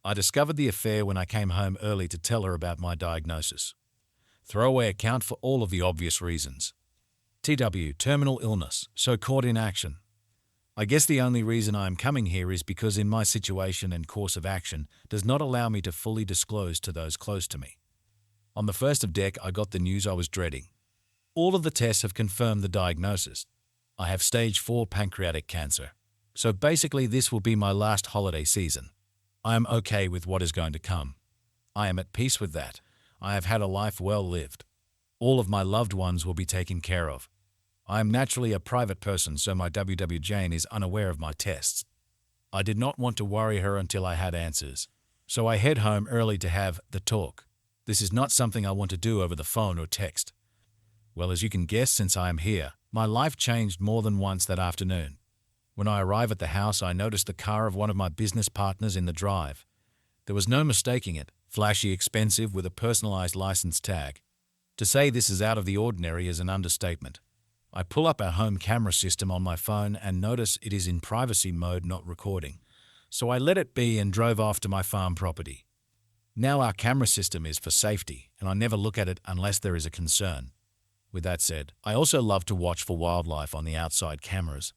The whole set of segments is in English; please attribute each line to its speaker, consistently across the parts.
Speaker 1: I discovered the affair when I came home early to tell her about my diagnosis. Throwaway account for all of the obvious reasons. TW, terminal illness, so caught in action. I guess the only reason I am coming here is because in my situation and course of action does not allow me to fully disclose to those close to me. On the 1st of Dec, I got the news I was dreading. All of the tests have confirmed the diagnosis. I have stage 4 pancreatic cancer. So basically this will be my last holiday season. I am okay with what is going to come. I am at peace with that. I have had a life well lived. All of my loved ones will be taken care of. I am naturally a private person, so my WW Jane is unaware of my tests. I did not want to worry her until I had answers. So I head home early to have the talk. This is not something I want to do over the phone or text. Well, as you can guess, since I am here, my life changed more than once that afternoon. When I arrive at the house, I notice the car of one of my business partners in the drive. There was no mistaking it, flashy, expensive, with a personalized license tag. To say this is out of the ordinary is an understatement. I pull up our home camera system on my phone and notice it is in privacy mode, not recording. So I let it be and drove off to my farm property. Now our camera system is for safety, and I never look at it unless there is a concern. With that said, I also love to watch for wildlife on the outside cameras.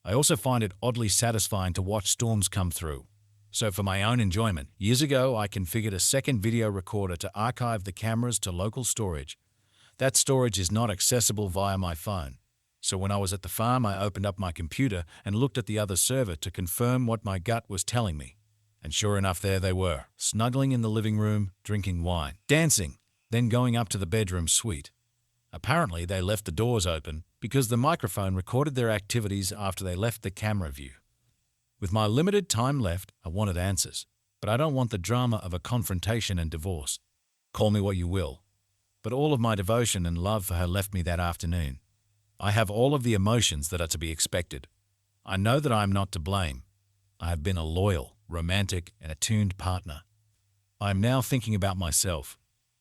Speaker 1: I also find it oddly satisfying to watch storms come through. So for my own enjoyment, years ago I configured a second video recorder to archive the cameras to local storage. That storage is not accessible via my phone. So when I was at the farm, I opened up my computer and looked at the other server to confirm what my gut was telling me. And sure enough, there they were, snuggling in the living room, drinking wine, dancing, then going up to the bedroom suite. Apparently, they left the doors open because the microphone recorded their activities after they left the camera view. With my limited time left, I wanted answers, but I don't want the drama of a confrontation and divorce. Call me what you will. But all of my devotion and love for her left me that afternoon. I have all of the emotions that are to be expected. I know that I am not to blame. I have been a loyal, romantic, and attuned partner. I am now thinking about myself.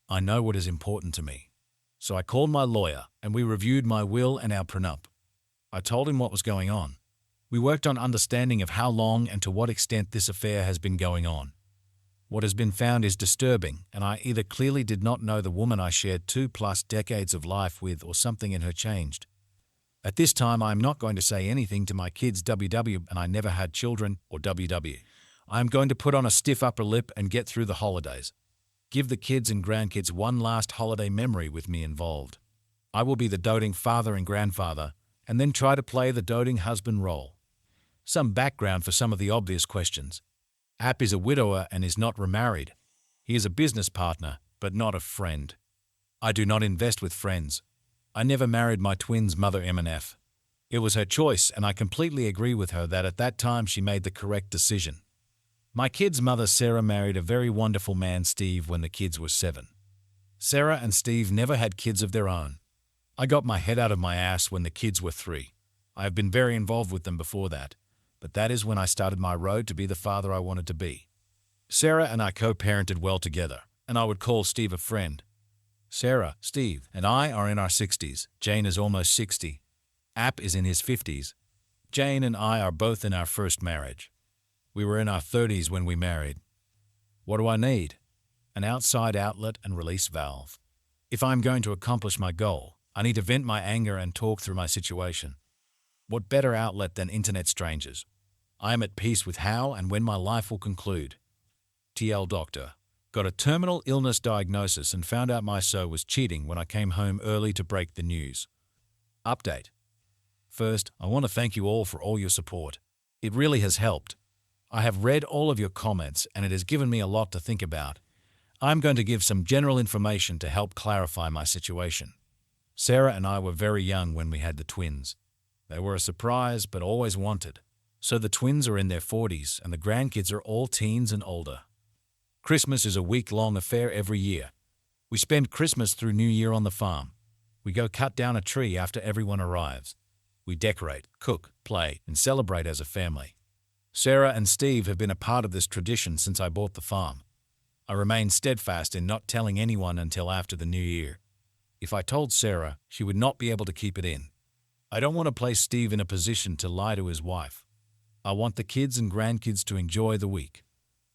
Speaker 1: I know what is important to me. So I called my lawyer and we reviewed my will and our prenup. I told him what was going on. We worked on understanding of how long and to what extent this affair has been going on. What has been found is disturbing, and I either clearly did not know the woman I shared 2+ decades of life with, or something in her changed. At this time, I am not going to say anything to my kids WW, and I never had children, or WW. I am going to put on a stiff upper lip and get through the holidays. Give the kids and grandkids one last holiday memory with me involved. I will be the doting father and grandfather, and then try to play the doting husband role. Some background for some of the obvious questions. App is a widower and is not remarried. He is a business partner, but not a friend. I do not invest with friends. I never married my twins' mother MNF. It was her choice, and I completely agree with her that at that time she made the correct decision. My kids' mother Sarah married a very wonderful man, Steve, when the kids were 7. Sarah and Steve never had kids of their own. I got my head out of my ass when the kids were 3. I have been very involved with them before that, but that is when I started my road to be the father I wanted to be. Sarah and I co-parented well together, and I would call Steve a friend. Sarah, Steve, and I are in our 60s. Jane is almost 60. App is in his 50s. Jane and I are both in our first marriage. We were in our 30s when we married. What do I need? An outside outlet and release valve. If I'm going to accomplish my goal, I need to vent my anger and talk through my situation. What better outlet than internet strangers? I am at peace with how and when my life will conclude. TL doctor. Got a terminal illness diagnosis and found out my so was cheating when I came home early to break the news. Update. First, I want to thank you all for all your support. It really has helped. I have read all of your comments and it has given me a lot to think about. I'm going to give some general information to help clarify my situation. Sarah and I were very young when we had the twins. They were a surprise but always wanted. So the twins are in their 40s and the grandkids are all teens and older. Christmas is a week-long affair every year. We spend Christmas through New Year on the farm. We go cut down a tree after everyone arrives. We decorate, cook, play, and celebrate as a family. Sarah and Steve have been a part of this tradition since I bought the farm. I remain steadfast in not telling anyone until after the new year. If I told Sarah, she would not be able to keep it in. I don't want to place Steve in a position to lie to his wife. I want the kids and grandkids to enjoy the week.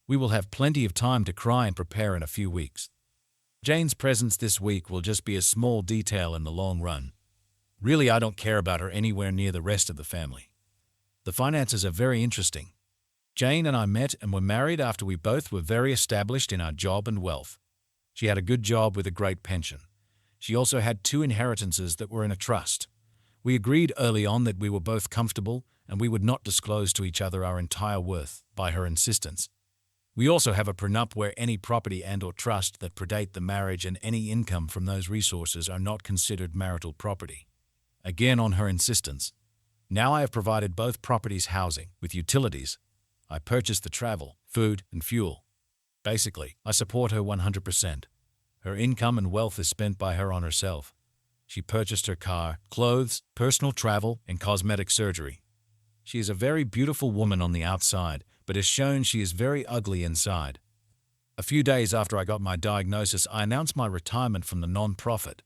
Speaker 1: We will have plenty of time to cry and prepare in a few weeks. Jane's presence this week will just be a small detail in the long run. Really, I don't care about her anywhere near the rest of the family. The finances are very interesting. Jane and I met and were married after we both were very established in our job and wealth. She had a good job with a great pension. She also had 2 inheritances that were in a trust. We agreed early on that we were both comfortable and we would not disclose to each other our entire worth, by her insistence. We also have a prenup where any property and/or trust that predate the marriage and any income from those resources are not considered marital property. Again, on her insistence. Now I have provided both properties housing, with utilities. I purchased the travel, food, and fuel. Basically, I support her 100%. Her income and wealth is spent by her on herself. She purchased her car, clothes, personal travel, and cosmetic surgery. She is a very beautiful woman on the outside, but has shown she is very ugly inside. A few days after I got my diagnosis, I announced my retirement from the non-profit.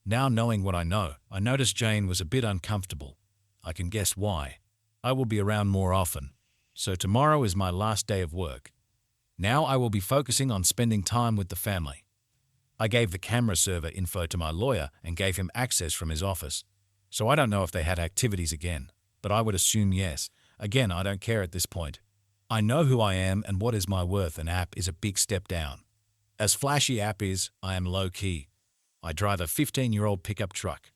Speaker 1: Now knowing what I know, I noticed Jane was a bit uncomfortable. I can guess why. I will be around more often. So tomorrow is my last day of work. Now I will be focusing on spending time with the family. I gave the camera server info to my lawyer and gave him access from his office. So I don't know if they had activities again, but I would assume yes. Again, I don't care at this point. I know who I am and what is my worth, and app is a big step down. As flashy app is, I am low-key. I drive a 15-year-old pickup truck.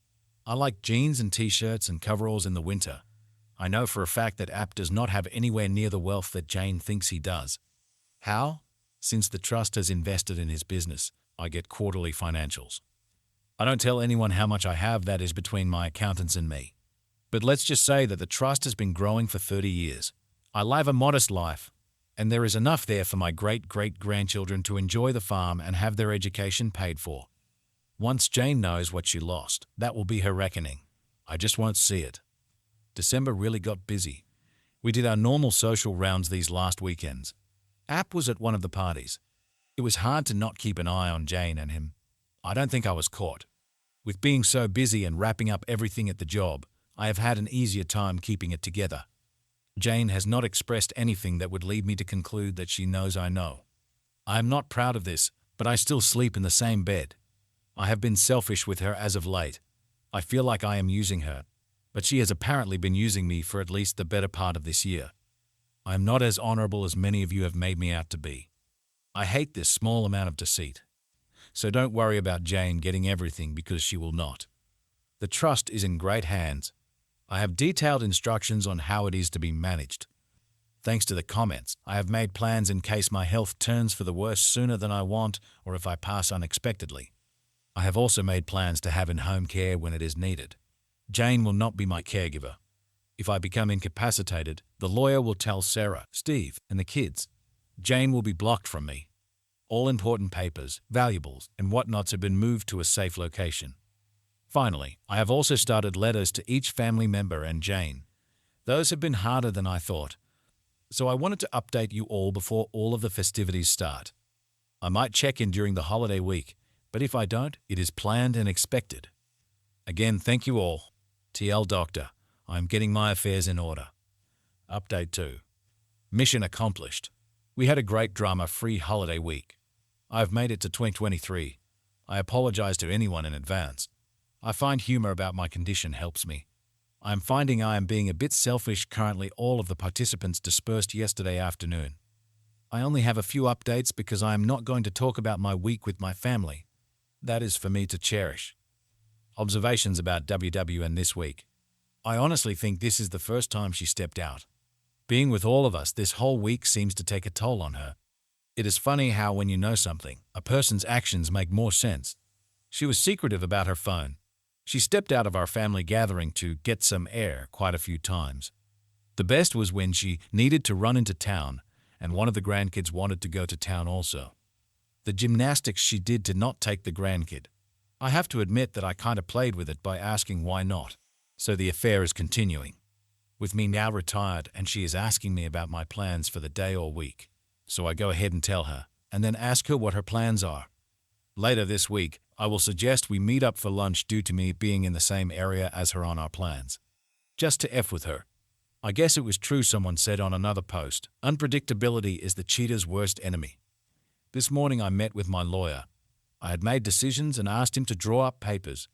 Speaker 1: I like jeans and t-shirts and coveralls in the winter. I know for a fact that app does not have anywhere near the wealth that Jane thinks he does. How? Since the trust has invested in his business, I get quarterly financials. I don't tell anyone how much I have, that is between my accountants and me. But let's just say that the trust has been growing for 30 years. I live a modest life, and there is enough there for my great-great-grandchildren to enjoy the farm and have their education paid for. Once Jane knows what she lost, that will be her reckoning. I just won't see it. December really got busy. We did our normal social rounds these last weekends. App was at one of the parties. It was hard to not keep an eye on Jane and him. I don't think I was caught. With being so busy and wrapping up everything at the job, I have had an easier time keeping it together. Jane has not expressed anything that would lead me to conclude that she knows I know. I am not proud of this, but I still sleep in the same bed. I have been selfish with her as of late. I feel like I am using her, but she has apparently been using me for at least the better part of this year. I am not as honorable as many of you have made me out to be. I hate this small amount of deceit. So don't worry about Jane getting everything, because she will not. The trust is in great hands. I have detailed instructions on how it is to be managed. Thanks to the comments, I have made plans in case my health turns for the worse sooner than I want, or if I pass unexpectedly. I have also made plans to have in-home care when it is needed. Jane will not be my caregiver. If I become incapacitated, the lawyer will tell Sarah, Steve, and the kids. Jane will be blocked from me. All important papers, valuables, and whatnots have been moved to a safe location. Finally, I have also started letters to each family member and Jane. Those have been harder than I thought. So I wanted to update you all before all of the festivities start. I might check in during the holiday week, but if I don't, it is planned and expected. Again, thank you all. TL Doctor, I am getting my affairs in order. Update 2. Mission accomplished. We had a great drama-free holiday week. I have made it to 2023. I apologize to anyone in advance. I find humor about my condition helps me. I am finding I am being a bit selfish currently. All of the participants dispersed yesterday afternoon. I only have a few updates because I am not going to talk about my week with my family. That is for me to cherish. Observations about WWN this week. I honestly think this is the first time she stepped out. Being with all of us this whole week seems to take a toll on her. It is funny how when you know something, a person's actions make more sense. She was secretive about her phone. She stepped out of our family gathering to get some air quite a few times. The best was when she needed to run into town, and one of the grandkids wanted to go to town also. The gymnastics she did to not take the grandkid. I have to admit that I kind of played with it by asking why not. So the affair is continuing. With me now retired, and she is asking me about my plans for the day or week. So I go ahead and tell her, and then ask her what her plans are. Later this week, I will suggest we meet up for lunch due to me being in the same area as her on our plans. Just to F with her. I guess it was true, someone said on another post. Unpredictability is the cheater's worst enemy. This morning I met with my lawyer. I had made decisions and asked him to draw up papers.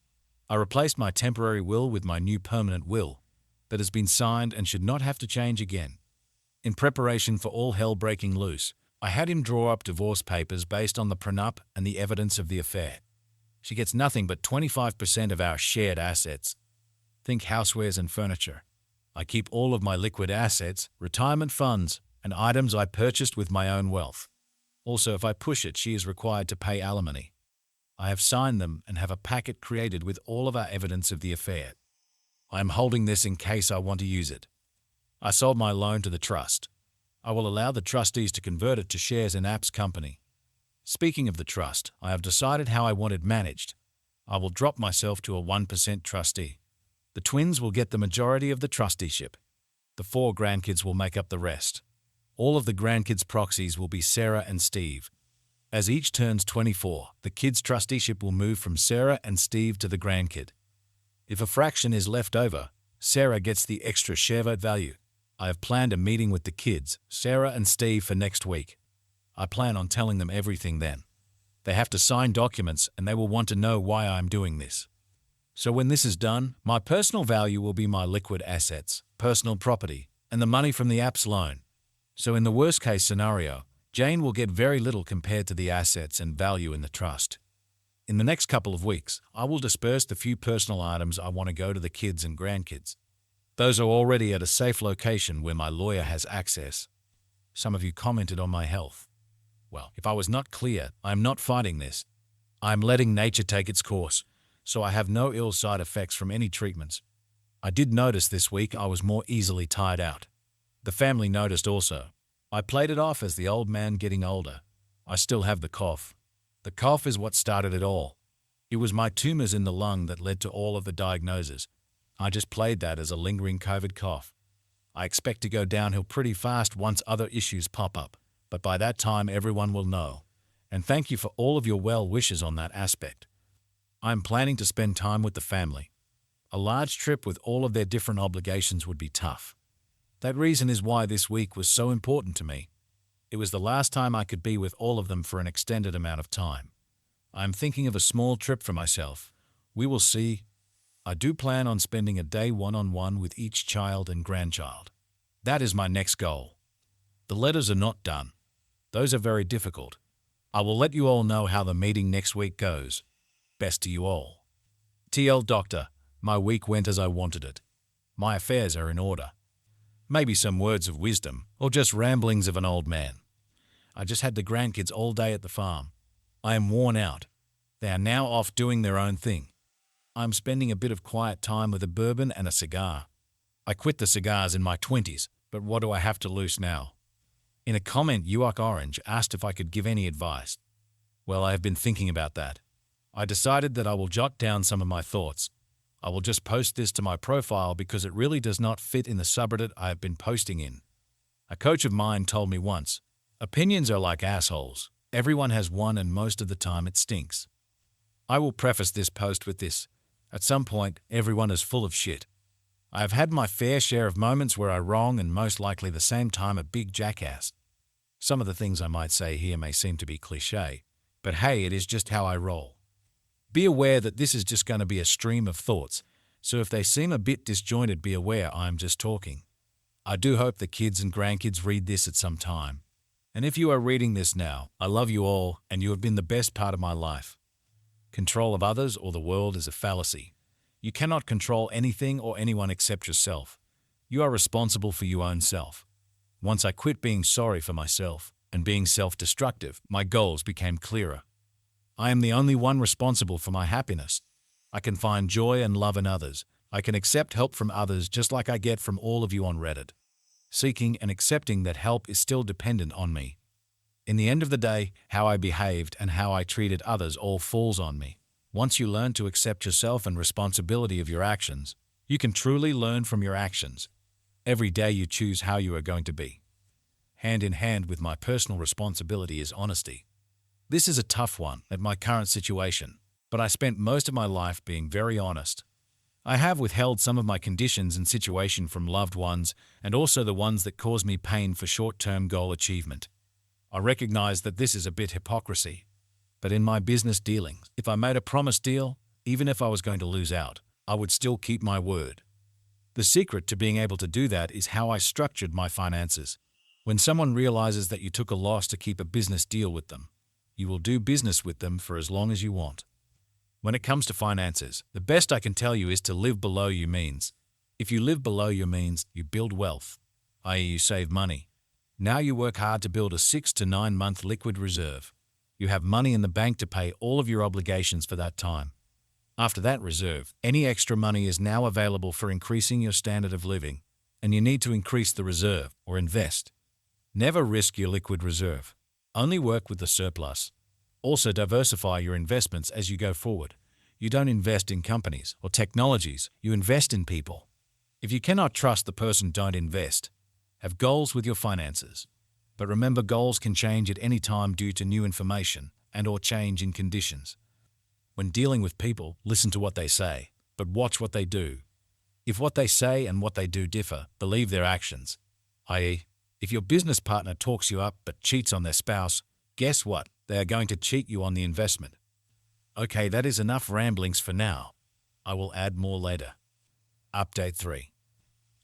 Speaker 1: I replaced my temporary will with my new permanent will that has been signed and should not have to change again. In preparation for all hell breaking loose, I had him draw up divorce papers based on the prenup and the evidence of the affair. She gets nothing but 25% of our shared assets. Think housewares and furniture. I keep all of my liquid assets, retirement funds, and items I purchased with my own wealth. Also, if I push it, she is required to pay alimony. I have signed them and have a packet created with all of our evidence of the affair. I am holding this in case I want to use it. I sold my loan to the trust. I will allow the trustees to convert it to shares in App's company. Speaking of the trust, I have decided how I want it managed. I will drop myself to a 1% trustee. The twins will get the majority of the trusteeship. The 4 grandkids will make up the rest. All of the grandkids' proxies will be Sarah and Steve. As each turns 24, the kids' trusteeship will move from Sarah and Steve to the grandkid. If a fraction is left over, Sarah gets the extra share vote value. I have planned a meeting with the kids, Sarah and Steve, for next week. I plan on telling them everything then. They have to sign documents and they will want to know why I am doing this. So when this is done, my personal value will be my liquid assets, personal property, and the money from the app's loan. So in the worst case scenario, Jane will get very little compared to the assets and value in the trust. In the next couple of weeks, I will disperse the few personal items I want to go to the kids and grandkids. Those are already at a safe location where my lawyer has access. Some of you commented on my health. Well, if I was not clear, I am not fighting this. I am letting nature take its course, so I have no ill side effects from any treatments. I did notice this week I was more easily tired out. The family noticed also. I played it off as the old man getting older. I still have the cough. The cough is what started it all. It was my tumors in the lung that led to all of the diagnoses. I just played that as a lingering COVID cough. I expect to go downhill pretty fast once other issues pop up, but by that time everyone will know. And thank you for all of your well wishes on that aspect. I am planning to spend time with the family. A large trip with all of their different obligations would be tough. That reason is why this week was so important to me. It was the last time I could be with all of them for an extended amount of time. I am thinking of a small trip for myself. We will see. I do plan on spending a day one-on-one with each child and grandchild. That is my next goal. The letters are not done. Those are very difficult. I will let you all know how the meeting next week goes. Best to you all. TL Doctor, my week went as I wanted it. My affairs are in order. Maybe some words of wisdom, or just ramblings of an old man. I just had the grandkids all day at the farm. I am worn out. They are now off doing their own thing. I am spending a bit of quiet time with a bourbon and a cigar. I quit the cigars in my 20s, but what do I have to lose now? In a comment, Uok Orange asked if I could give any advice. Well, I have been thinking about that. I decided that I will jot down some of my thoughts. I will just post this to my profile because it really does not fit in the subreddit I have been posting in. A coach of mine told me once, opinions are like assholes. Everyone has one and most of the time it stinks. I will preface this post with this. At some point, everyone is full of shit. I have had my fair share of moments where I wrong and most likely the same time a big jackass. Some of the things I might say here may seem to be cliché, but hey, it is just how I roll. Be aware that this is just going to be a stream of thoughts, so if they seem a bit disjointed, be aware I am just talking. I do hope the kids and grandkids read this at some time. And if you are reading this now, I love you all and you have been the best part of my life. Control of others or the world is a fallacy. You cannot control anything or anyone except yourself. You are responsible for your own self. Once I quit being sorry for myself and being self-destructive, my goals became clearer. I am the only one responsible for my happiness. I can find joy and love in others. I can accept help from others just like I get from all of you on Reddit. Seeking and accepting that help is still dependent on me. In the end of the day, how I behaved and how I treated others all falls on me. Once you learn to accept yourself and responsibility of your actions, you can truly learn from your actions. Every day you choose how you are going to be. Hand in hand with my personal responsibility is honesty. This is a tough one at my current situation, but I spent most of my life being very honest. I have withheld some of my conditions and situation from loved ones and also the ones that cause me pain for short-term goal achievement. I recognize that this is a bit hypocrisy, but in my business dealings, if I made a promise deal, even if I was going to lose out, I would still keep my word. The secret to being able to do that is how I structured my finances. When someone realizes that you took a loss to keep a business deal with them, you will do business with them for as long as you want. When it comes to finances, the best I can tell you is to live below your means. If you live below your means, you build wealth, i.e. you save money. Now you work hard to build a 6 to 9 month liquid reserve. You have money in the bank to pay all of your obligations for that time. After that reserve, any extra money is now available for increasing your standard of living, and you need to increase the reserve or invest. Never risk your liquid reserve. Only work with the surplus. Also diversify your investments as you go forward. You don't invest in companies or technologies, you invest in people. If you cannot trust the person, don't invest. Have goals with your finances. But remember, goals can change at any time due to new information and/or change in conditions. When dealing with people, listen to what they say, but watch what they do. If what they say and what they do differ, believe their actions. i.e., if your business partner talks you up but cheats on their spouse, guess what? They are going to cheat you on the investment. Okay, that is enough ramblings for now. I will add more later. Update 3.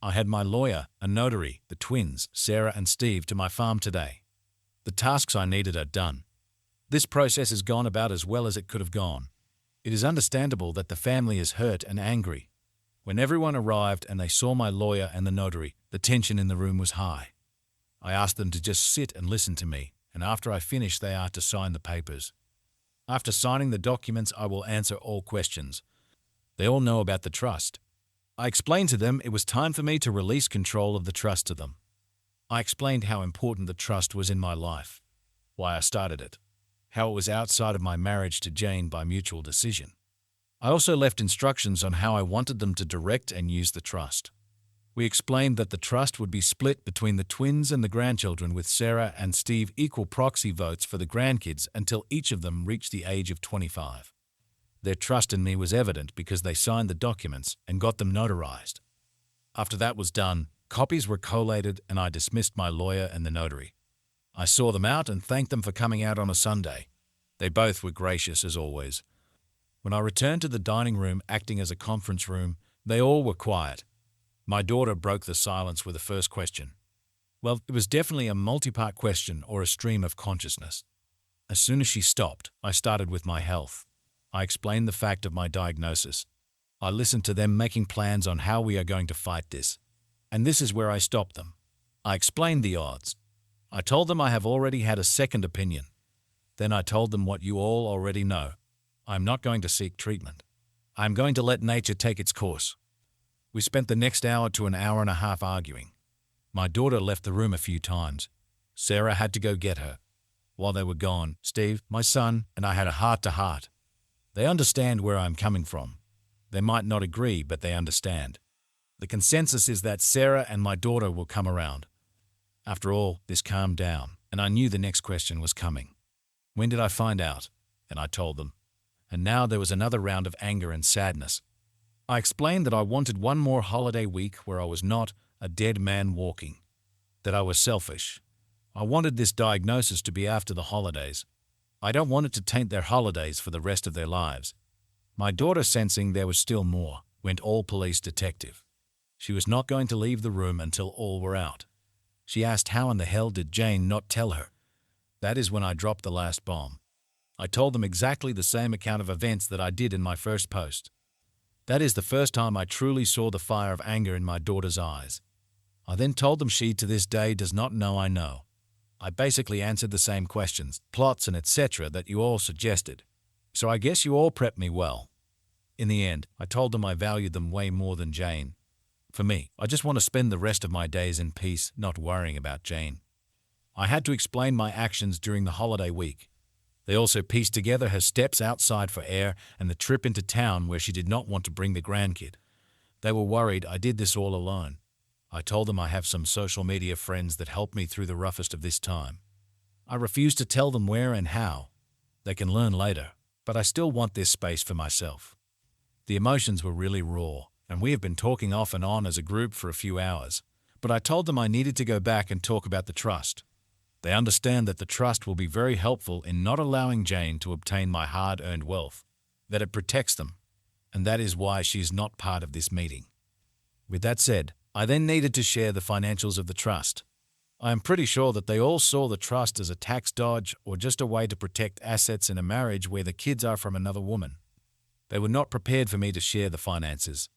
Speaker 1: I had my lawyer, a notary, the twins, Sarah and Steve, to my farm today. The tasks I needed are done. This process has gone about as well as it could have gone. It is understandable that the family is hurt and angry. When everyone arrived and they saw my lawyer and the notary, the tension in the room was high. I asked them to just sit and listen to me, and after I finish, they are to sign the papers. After signing the documents, I will answer all questions. They all know about the trust. I explained to them it was time for me to release control of the trust to them. I explained how important the trust was in my life, why I started it, how it was outside of my marriage to Jane by mutual decision. I also left instructions on how I wanted them to direct and use the trust. We explained that the trust would be split between the twins and the grandchildren, with Sarah and Steve equal proxy votes for the grandkids until each of them reached the age of 25. Their trust in me was evident because they signed the documents and got them notarized. After that was done, copies were collated and I dismissed my lawyer and the notary. I saw them out and thanked them for coming out on a Sunday. They both were gracious as always. When I returned to the dining room acting as a conference room, they all were quiet. My daughter broke the silence with the first question. Well, it was definitely a multi-part question or a stream of consciousness. As soon as she stopped, I started with my health. I explained the fact of my diagnosis. I listened to them making plans on how we are going to fight this. And this is where I stopped them. I explained the odds. I told them I have already had a second opinion. Then I told them what you all already know. I am not going to seek treatment. I am going to let nature take its course. We spent the next hour to an hour and a half arguing. My daughter left the room a few times. Sarah had to go get her. While they were gone, Steve, my son, and I had a heart-to-heart. They understand where I'm coming from. They might not agree, but they understand. The consensus is that Sarah and my daughter will come around. After all, this calmed down, and I knew the next question was coming. When did I find out? And I told them. And now there was another round of anger and sadness. I explained that I wanted one more holiday week where I was not a dead man walking, that I was selfish. I wanted this diagnosis to be after the holidays. I don't want it to taint their holidays for the rest of their lives. My daughter, sensing there was still more, went all police detective. She was not going to leave the room until all were out. She asked how in the hell did Jane not tell her. That is when I dropped the last bomb. I told them exactly the same account of events that I did in my first post. That is the first time I truly saw the fire of anger in my daughter's eyes. I then told them she to this day does not know I know. I basically answered the same questions, plots and etc. that you all suggested. So I guess you all prepped me well. In the end, I told them I valued them way more than Jane. For me, I just want to spend the rest of my days in peace, not worrying about Jane. I had to explain my actions during the holiday week. They also pieced together her steps outside for air and the trip into town where she did not want to bring the grandkid. They were worried I did this all alone. I told them I have some social media friends that helped me through the roughest of this time. I refused to tell them where and how. They can learn later, but I still want this space for myself. The emotions were really raw. and we have been talking off and on as a group for a few hours, but I told them I needed to go back and talk about the trust. They understand that the trust will be very helpful in not allowing Jane to obtain my hard-earned wealth, that it protects them, and that is why she is not part of this meeting. With that said, I then needed to share the financials of the trust. I am pretty sure that they all saw the trust as a tax dodge or just a way to protect assets in a marriage where the kids are from another woman. They were not prepared for me to share the finances.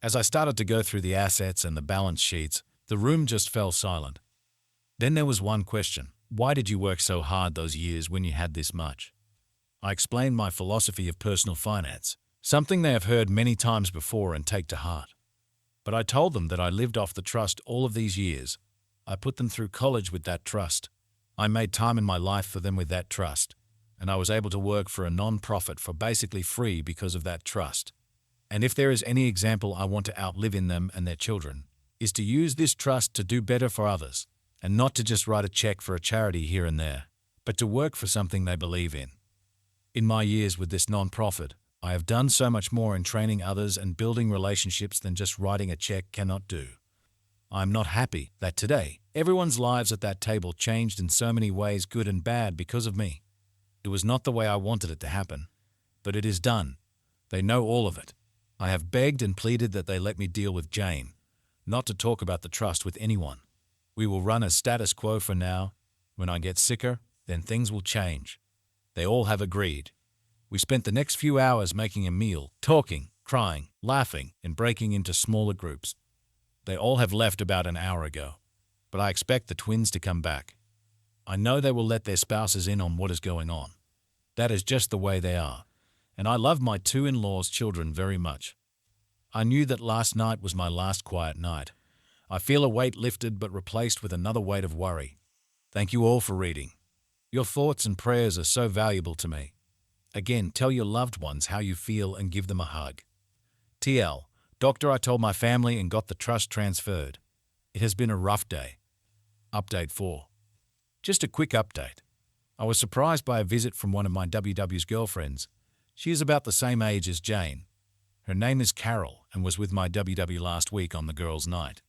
Speaker 1: As I started to go through the assets and the balance sheets, the room just fell silent. Then there was one question. Why did you work so hard those years when you had this much? I explained my philosophy of personal finance, something they have heard many times before and take to heart. But I told them that I lived off the trust all of these years. I put them through college with that trust. I made time in my life for them with that trust, and I was able to work for a non-profit for basically free because of that trust. And if there is any example I want to outlive in them and their children, is to use this trust to do better for others, and not to just write a check for a charity here and there, but to work for something they believe in. In my years with this non-profit, I have done so much more in training others and building relationships than just writing a check cannot do. I am not happy that today, everyone's lives at that table changed in so many ways, good and bad, because of me. It was not the way I wanted it to happen, but it is done. They know all of it. I have begged and pleaded that they let me deal with Jane, not to talk about the trust with anyone. We will run as status quo for now. When I get sicker, then things will change. They all have agreed. We spent the next few hours making a meal, talking, crying, laughing, and breaking into smaller groups. They all have left about an hour ago, but I expect the twins to come back. I know they will let their spouses in on what is going on. That is just the way they are, and I love my two in-laws' children very much. I knew that last night was my last quiet night. I feel a weight lifted but replaced with another weight of worry. Thank you all for reading. Your thoughts and prayers are so valuable to me. Again, tell your loved ones how you feel and give them a hug. TL, Doctor, I told my family and got the trust transferred. It has been a rough day. Update 4. Just a quick update. I was surprised by a visit from one of my WW's girlfriends. She is about the same age as Jane. Her name is Carol and was with my WW last week on the girls' night.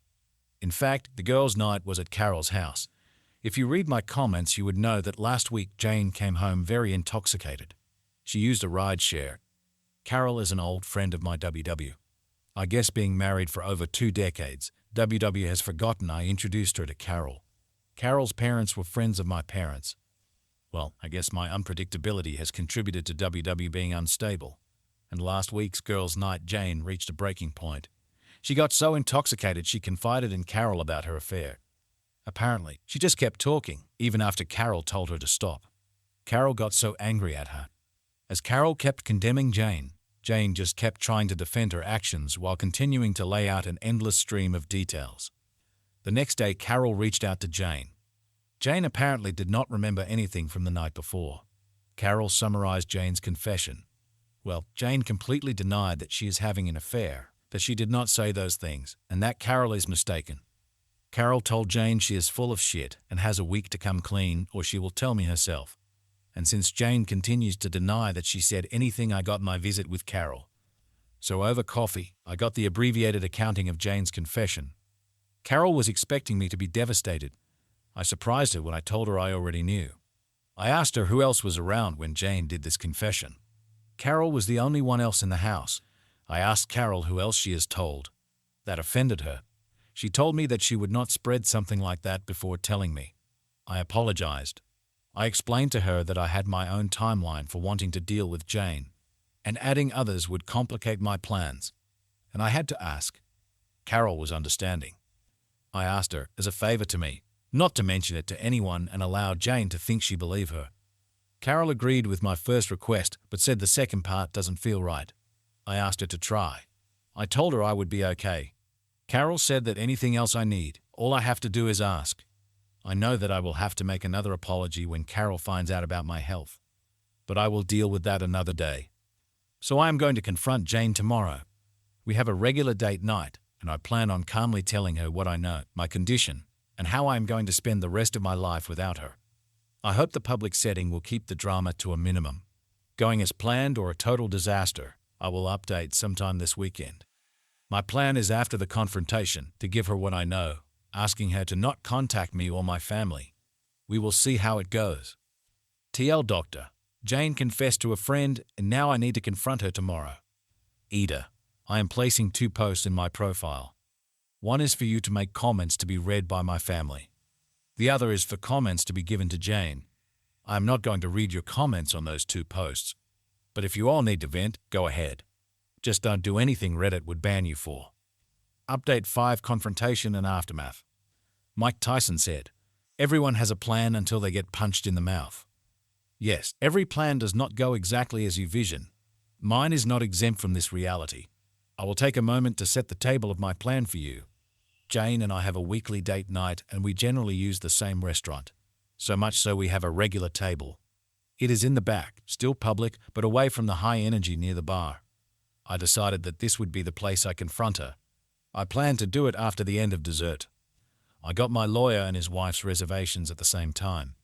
Speaker 1: In fact, the girls' night was at Carol's house. If you read my comments, you would know that last week Jane came home very intoxicated. She used a ride share. Carol is an old friend of my WW. I guess being married for over 2 decades, WW has forgotten I introduced her to Carol. Carol's parents were friends of my parents. Well, I guess my unpredictability has contributed to WW being unstable. And last week's girls' night, Jane reached a breaking point. She got so intoxicated she confided in Carol about her affair. Apparently, she just kept talking, even after Carol told her to stop. Carol got so angry at her. As Carol kept condemning Jane, Jane just kept trying to defend her actions while continuing to lay out an endless stream of details. The next day, Carol reached out to Jane. Jane apparently did not remember anything from the night before. Carol summarized Jane's confession. Well, Jane completely denied that she is having an affair, that she did not say those things, and that Carol is mistaken. Carol told Jane she is full of shit and has a week to come clean or she will tell me herself. And since Jane continues to deny that she said anything, I got my visit with Carol. So over coffee, I got the abbreviated accounting of Jane's confession. Carol was expecting me to be devastated. I surprised her when I told her I already knew. I asked her who else was around when Jane did this confession. Carol was the only one else in the house. I asked Carol who else she has told. That offended her. She told me that she would not spread something like that before telling me. I apologized. I explained to her that I had my own timeline for wanting to deal with Jane, and adding others would complicate my plans. And I had to ask. Carol was understanding. I asked her, as a favor to me, not to mention it to anyone and allow Jane to think she believed her. Carol agreed with my first request, but said the second part doesn't feel right. I asked her to try. I told her I would be okay. Carol said that anything else I need, all I have to do is ask. I know that I will have to make another apology when Carol finds out about my health, but I will deal with that another day. So I am going to confront Jane tomorrow. We have a regular date night, and I plan on calmly telling her what I know, my condition, and how I am going to spend the rest of my life without her. I hope the public setting will keep the drama to a minimum. Going as planned or a total disaster, I will update sometime this weekend. My plan is after the confrontation to give her what I know, asking her to not contact me or my family. We will see how it goes. TL Doctor. Jane confessed to a friend and now I need to confront her tomorrow. Ida. I am placing 2 posts in my profile. One is for you to make comments to be read by my family. The other is for comments to be given to Jane. I am not going to read your comments on those 2 posts. But if you all need to vent, go ahead. Just don't do anything Reddit would ban you for. Update 5 Confrontation and Aftermath. Mike Tyson said, "Everyone has a plan until they get punched in the mouth." Yes, every plan does not go exactly as you vision. Mine is not exempt from this reality. I will take a moment to set the table of my plan for you. Jane and I have a weekly date night and we generally use the same restaurant. So much so we have a regular table. It is in the back, still public, but away from the high energy near the bar. I decided that this would be the place I confront her. I planned to do it after the end of dessert. I got my lawyer and his wife's reservations at the same time.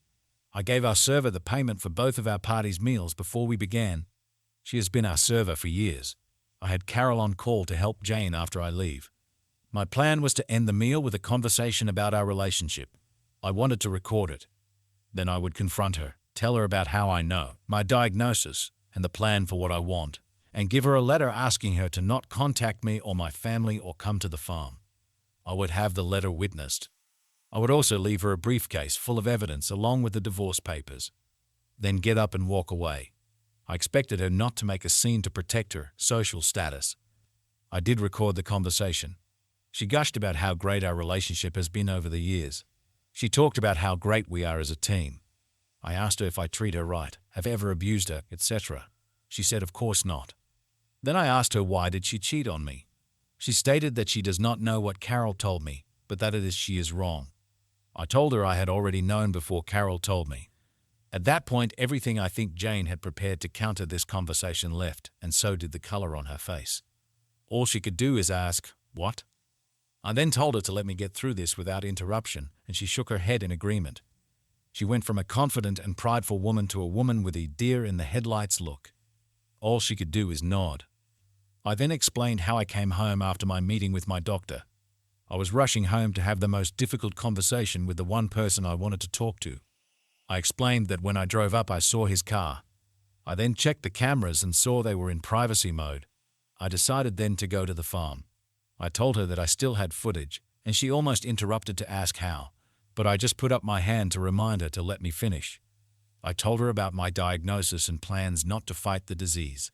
Speaker 1: I gave our server the payment for both of our party's meals before we began. She has been our server for years. I had Carol on call to help Jane after I leave. My plan was to end the meal with a conversation about our relationship. I wanted to record it. Then I would confront her, tell her about how I know, my diagnosis, and the plan for what I want, and give her a letter asking her to not contact me or my family or come to the farm. I would have the letter witnessed. I would also leave her a briefcase full of evidence along with the divorce papers. Then get up and walk away. I expected her not to make a scene to protect her social status. I did record the conversation. She gushed about how great our relationship has been over the years. She talked about how great we are as a team. I asked her if I treat her right, have ever abused her, etc. She said of course not. Then I asked her why did she cheat on me. She stated that she does not know what Carol told me, but that she is wrong. I told her I had already known before Carol told me. At that point, everything I think Jane had prepared to counter this conversation left, and so did the color on her face. All she could do is ask, "What?" I then told her to let me get through this without interruption, and she shook her head in agreement. She went from a confident and prideful woman to a woman with a deer-in-the-headlights look. All she could do is nod. I then explained how I came home after my meeting with my doctor. I was rushing home to have the most difficult conversation with the one person I wanted to talk to. I explained that when I drove up I saw his car. I then checked the cameras and saw they were in privacy mode. I decided then to go to the farm. I told her that I still had footage, and she almost interrupted to ask how, but I just put up my hand to remind her to let me finish. I told her about my diagnosis and plans not to fight the disease.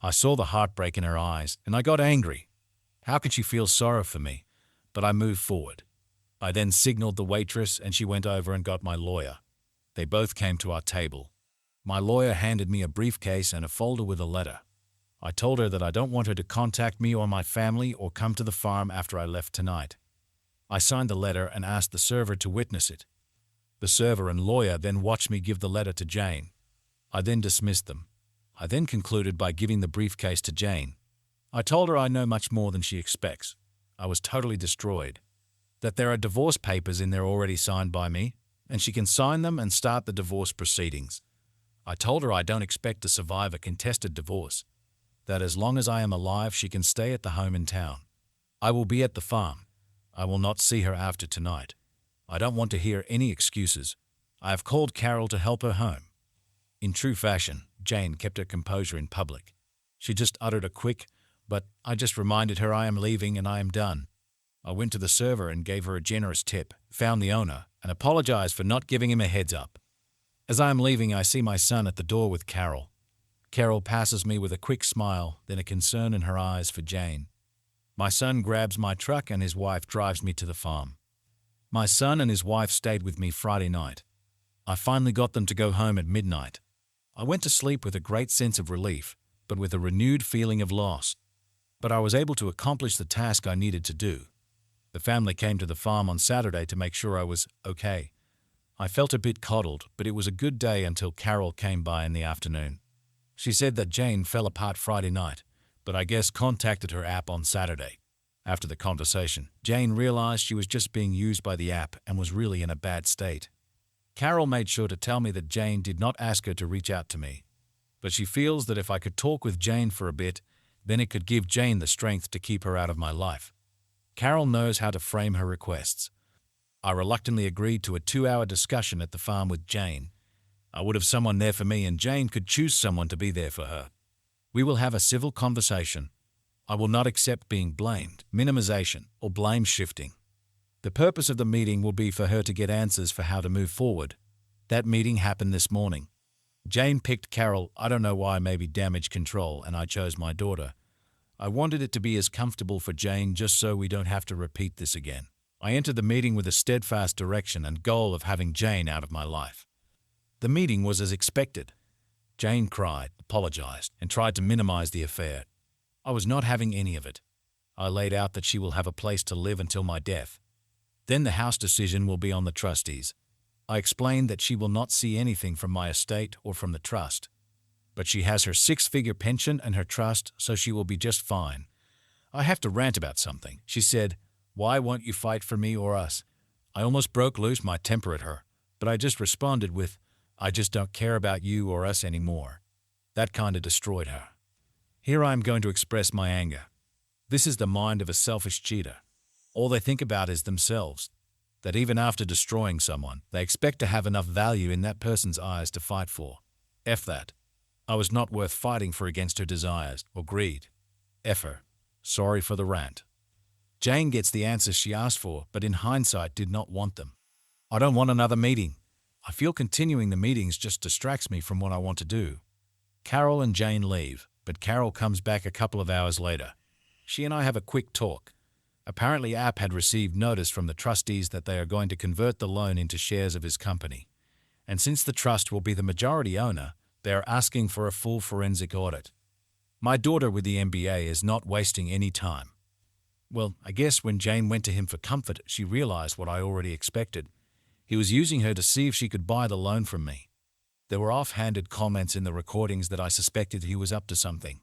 Speaker 1: I saw the heartbreak in her eyes, and I got angry. How could she feel sorrow for me? But I moved forward. I then signaled the waitress and she went over and got my lawyer. They both came to our table. My lawyer handed me a briefcase and a folder with a letter. I told her that I don't want her to contact me or my family or come to the farm after I left tonight. I signed the letter and asked the server to witness it. The server and lawyer then watched me give the letter to Jane. I then dismissed them. I then concluded by giving the briefcase to Jane. I told her I know much more than she expects. I was totally destroyed. That there are divorce papers in there already signed by me, and she can sign them and start the divorce proceedings. I told her I don't expect to survive a contested divorce. That as long as I am alive, she can stay at the home in town. I will be at the farm. I will not see her after tonight. I don't want to hear any excuses. I have called Carol to help her home. In true fashion, Jane kept her composure in public. She just uttered a quick, "But I just reminded her I am leaving and I am done." I went to the server and gave her a generous tip, found the owner, and apologized for not giving him a heads up. As I am leaving, I see my son at the door with Carol. Carol passes me with a quick smile, then a concern in her eyes for Jane. My son grabs my truck and his wife drives me to the farm. My son and his wife stayed with me Friday night. I finally got them to go home at midnight. I went to sleep with a great sense of relief, but with a renewed feeling of loss. But I was able to accomplish the task I needed to do. The family came to the farm on Saturday to make sure I was okay. I felt a bit coddled, but it was a good day until Carol came by in the afternoon. She said that Jane fell apart Friday night, but I guess contacted her app on Saturday. After the conversation, Jane realized she was just being used by the app and was really in a bad state. Carol made sure to tell me that Jane did not ask her to reach out to me, but she feels that if I could talk with Jane for a bit, Then it could give Jane the strength to keep her out of my life. Carol knows how to frame her requests. I reluctantly agreed to a 2-hour discussion at the farm with Jane. I would have someone there for me and Jane could choose someone to be there for her. We will have a civil conversation. I will not accept being blamed, minimization, or blame shifting. The purpose of the meeting will be for her to get answers for how to move forward. That meeting happened this morning. Jane picked Carol, I don't know why, maybe damage control, and I chose my daughter. I wanted it to be as comfortable for Jane just so we don't have to repeat this again. I entered the meeting with a steadfast direction and goal of having Jane out of my life. The meeting was as expected. Jane cried, apologized, and tried to minimize the affair. I was not having any of it. I laid out that she will have a place to live until my death. Then the house decision will be on the trustees. I explained that she will not see anything from my estate or from the trust. But she has her 6-figure pension and her trust, so she will be just fine. I have to rant about something. She said, "Why won't you fight for me or us?" I almost broke loose my temper at her, but I just responded with, "I just don't care about you or us anymore." That kinda destroyed her. Here I am going to express my anger. This is the mind of a selfish cheater. All they think about is themselves. That even after destroying someone, they expect to have enough value in that person's eyes to fight for. F that. I was not worth fighting for against her desires or greed. F her. Sorry for the rant. Jane gets the answers she asked for, but in hindsight did not want them. I don't want another meeting. I feel continuing the meetings just distracts me from what I want to do. Carol and Jane leave, but Carol comes back a couple of hours later. She and I have a quick talk. Apparently App had received notice from the trustees that they are going to convert the loan into shares of his company. And since the trust will be the majority owner, they are asking for a full forensic audit. My daughter with the MBA is not wasting any time. Well, I guess when Jane went to him for comfort, she realized what I already expected. He was using her to see if she could buy the loan from me. There were offhanded comments in the recordings that I suspected he was up to something.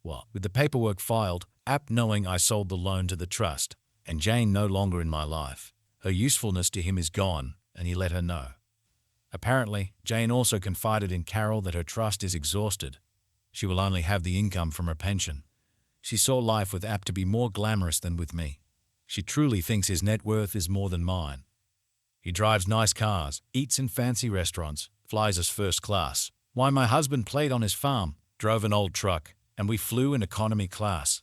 Speaker 1: Well, with the paperwork filed, App knowing I sold the loan to the trust, and Jane no longer in my life, her usefulness to him is gone, and he let her know. Apparently, Jane also confided in Carol that her trust is exhausted. She will only have the income from her pension. She saw life with App to be more glamorous than with me. She truly thinks his net worth is more than mine. He drives nice cars, eats in fancy restaurants, flies us first class. Why, my husband played on his farm, drove an old truck, and we flew in economy class.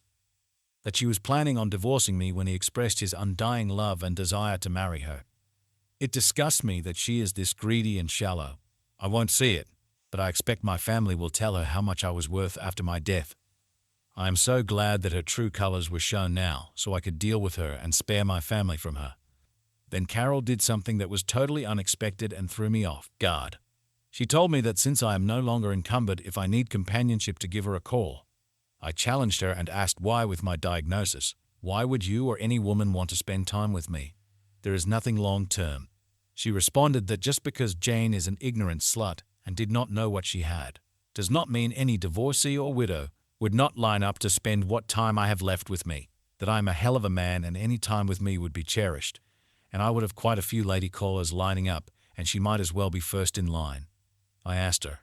Speaker 1: That she was planning on divorcing me when he expressed his undying love and desire to marry her. It disgusts me that she is this greedy and shallow. I won't see it, but I expect my family will tell her how much I was worth after my death. I am so glad that her true colors were shown now, so I could deal with her and spare my family from her. Then Carol did something that was totally unexpected and threw me off guard. She told me that since I am no longer encumbered, if I need companionship, to give her a call. I challenged her and asked why with my diagnosis. Why would you or any woman want to spend time with me? There is nothing long-term. She responded that just because Jane is an ignorant slut and did not know what she had, does not mean any divorcee or widow would not line up to spend what time I have left with me, that I am a hell of a man and any time with me would be cherished, and I would have quite a few lady callers lining up, and she might as well be first in line. I asked her,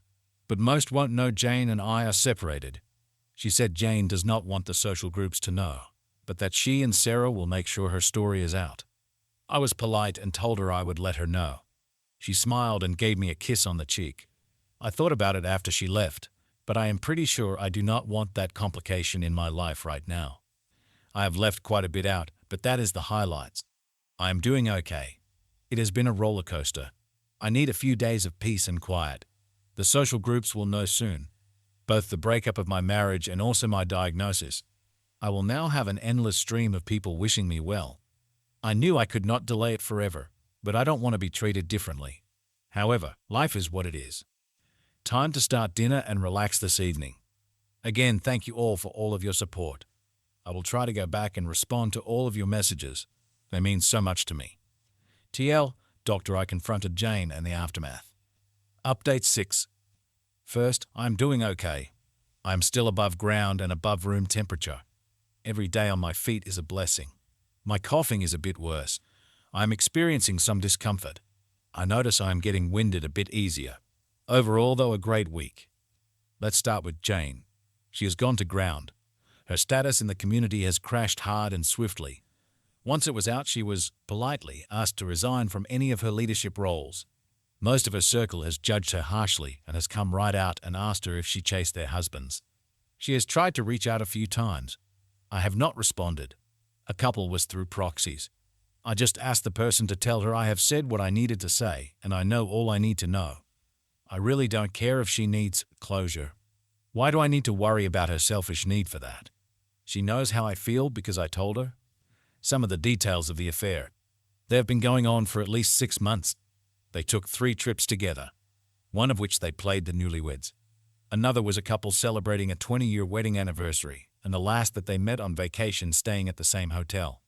Speaker 1: but most won't know Jane and I are separated. She said Jane does not want the social groups to know, but that she and Sarah will make sure her story is out. I was polite and told her I would let her know. She smiled and gave me a kiss on the cheek. I thought about it after she left, but I am pretty sure I do not want that complication in my life right now. I have left quite a bit out, but that is the highlights. I am doing okay. It has been a roller coaster. I need a few days of peace and quiet. The social groups will know soon. Both the breakup of my marriage and also my diagnosis. I will now have an endless stream of people wishing me well. I knew I could not delay it forever, but I don't want to be treated differently. However, life is what it is. Time to start dinner and relax this evening. Again, thank you all for all of your support. I will try to go back and respond to all of your messages. They mean so much to me. TL, Doctor, I confronted Jane and the aftermath. Update 6. First, I am doing okay. I am still above ground and above room temperature. Every day on my feet is a blessing. My coughing is a bit worse. I am experiencing some discomfort. I notice I am getting winded a bit easier. Overall, though, a great week. Let's start with Jane. She has gone to ground. Her status in the community has crashed hard and swiftly. Once it was out, she was, politely, asked to resign from any of her leadership roles. Most of her circle has judged her harshly and has come right out and asked her if she chased their husbands. She has tried to reach out a few times. I have not responded. A couple was through proxies. I just asked the person to tell her I have said what I needed to say and I know all I need to know. I really don't care if she needs closure. Why do I need to worry about her selfish need for that? She knows how I feel because I told her. Some of the details of the affair. They have been going on for at least 6 months. They took 3 trips together, one of which they played the newlyweds. Another was a couple celebrating a 20-year wedding anniversary, and the last that they met on vacation staying at the same hotel.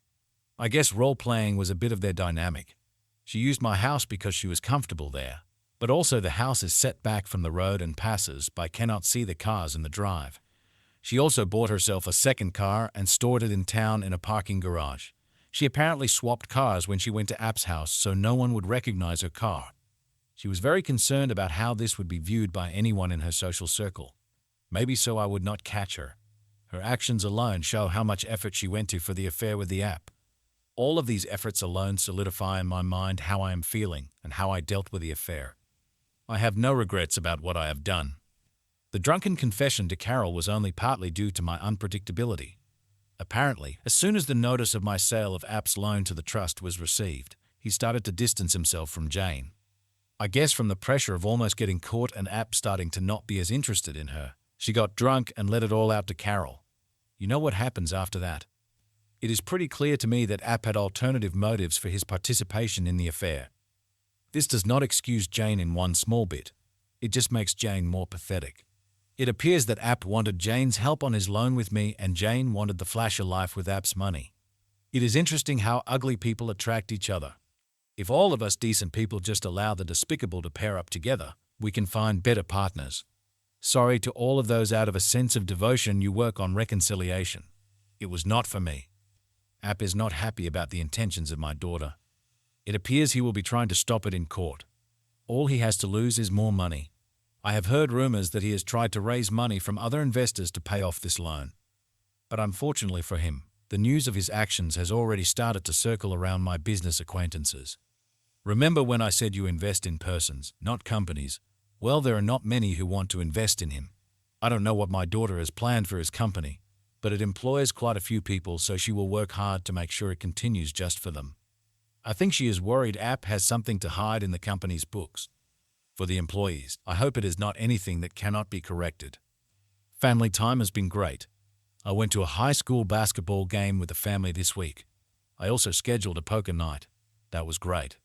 Speaker 1: I guess role-playing was a bit of their dynamic. She used my house because she was comfortable there, but also the house is set back from the road and passers-by cannot see the cars in the drive. She also bought herself a second car and stored it in town in a parking garage. She apparently swapped cars when she went to App's house so no one would recognize her car. She was very concerned about how this would be viewed by anyone in her social circle. Maybe so I would not catch her. Her actions alone show how much effort she went to for the affair with the App. All of these efforts alone solidify in my mind how I am feeling and how I dealt with the affair. I have no regrets about what I have done. The drunken confession to Carol was only partly due to my unpredictability. Apparently, as soon as the notice of my sale of App's loan to the trust was received, he started to distance himself from Jane. I guess from the pressure of almost getting caught and App starting to not be as interested in her, she got drunk and let it all out to Carol. You know what happens after that? It is pretty clear to me that App had alternative motives for his participation in the affair. This does not excuse Jane in one small bit. It just makes Jane more pathetic. It appears that App wanted Jane's help on his loan with me and Jane wanted the flash of life with App's money. It is interesting how ugly people attract each other. If all of us decent people just allow the despicable to pair up together, we can find better partners. Sorry to all of those out of a sense of devotion you work on reconciliation. It was not for me. App is not happy about the intentions of my daughter. It appears he will be trying to stop it in court. All he has to lose is more money. I have heard rumors that he has tried to raise money from other investors to pay off this loan. But unfortunately for him, the news of his actions has already started to circle around my business acquaintances. Remember when I said you invest in persons, not companies? Well, there are not many who want to invest in him. I don't know what my daughter has planned for his company, but it employs quite a few people, so she will work hard to make sure it continues just for them. I think she is worried App has something to hide in the company's books. For the employees, I hope it is not anything that cannot be corrected. Family time has been great. I went to a high school basketball game with the family this week. I also scheduled a poker night. That was great.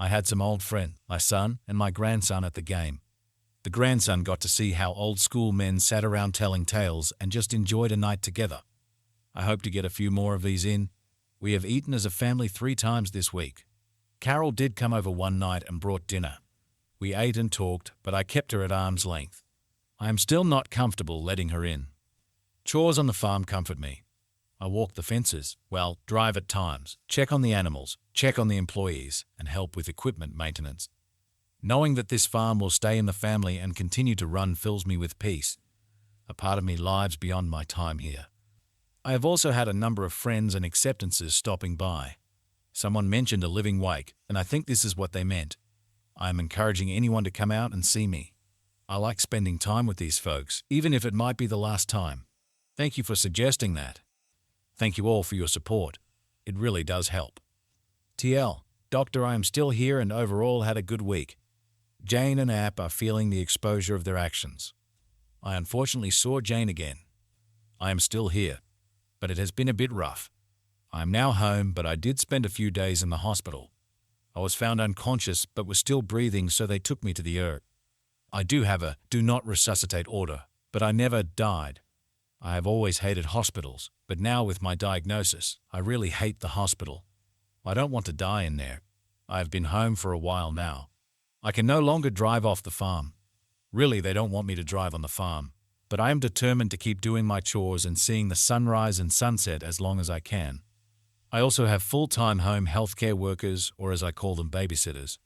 Speaker 1: I had some old friends, my son and my grandson at the game. The grandson got to see how old school men sat around telling tales and just enjoyed a night together. I hope to get a few more of these in. We have eaten as a family 3 times this week. Carol did come over one night and brought dinner. We ate and talked, but I kept her at arm's length. I am still not comfortable letting her in. Chores on the farm comfort me. I walk the fences, drive at times, check on the animals, check on the employees, and help with equipment maintenance. Knowing that this farm will stay in the family and continue to run fills me with peace. A part of me lives beyond my time here. I have also had a number of friends and acceptances stopping by. Someone mentioned a living wake, and I think this is what they meant. I am encouraging anyone to come out and see me. I like spending time with these folks, even if it might be the last time. Thank you for suggesting that. Thank you all for your support. It really does help. TL, Doctor, I am still here and overall had a good week. Jane and App are feeling the exposure of their actions. I unfortunately saw Jane again. I am still here, but it has been a bit rough. I am now home, but I did spend a few days in the hospital. I was found unconscious but was still breathing, so they took me to the ER. I do have a do not resuscitate order, but I never died. I have always hated hospitals, but now with my diagnosis, I really hate the hospital. I don't want to die in there. I have been home for a while now. I can no longer drive off the farm. Really, they don't want me to drive on the farm, but I am determined to keep doing my chores and seeing the sunrise and sunset as long as I can. I also have full-time home healthcare workers, or as I call them, babysitters.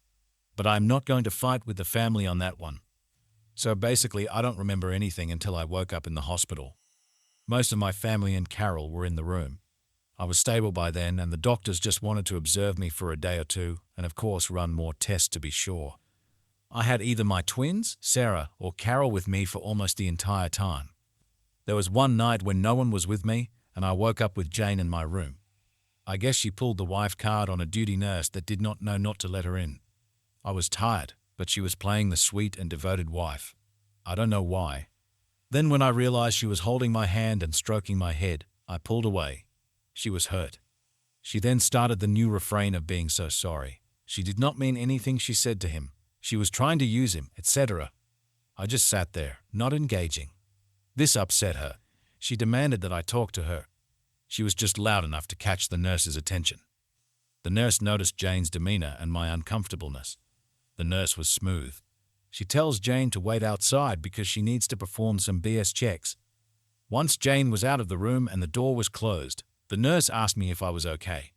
Speaker 1: But I am not going to fight with the family on that one. So basically, I don't remember anything until I woke up in the hospital. Most of my family and Carol were in the room. I was stable by then, and the doctors just wanted to observe me for a day or two, and of course run more tests to be sure. I had either my twins, Sarah, or Carol with me for almost the entire time. There was one night when no one was with me, and I woke up with Jane in my room. I guess she pulled the wife card on a duty nurse that did not know not to let her in. I was tired, but she was playing the sweet and devoted wife. I don't know why. Then when I realized she was holding my hand and stroking my head, I pulled away. She was hurt. She then started the new refrain of being so sorry. She did not mean anything she said to him. She was trying to use him, etc. I just sat there, not engaging. This upset her. She demanded that I talk to her. She was just loud enough to catch the nurse's attention. The nurse noticed Jane's demeanor and my uncomfortableness. The nurse was smooth. She tells Jane to wait outside because she needs to perform some BS checks. Once Jane was out of the room and the door was closed, the nurse asked me if I was okay.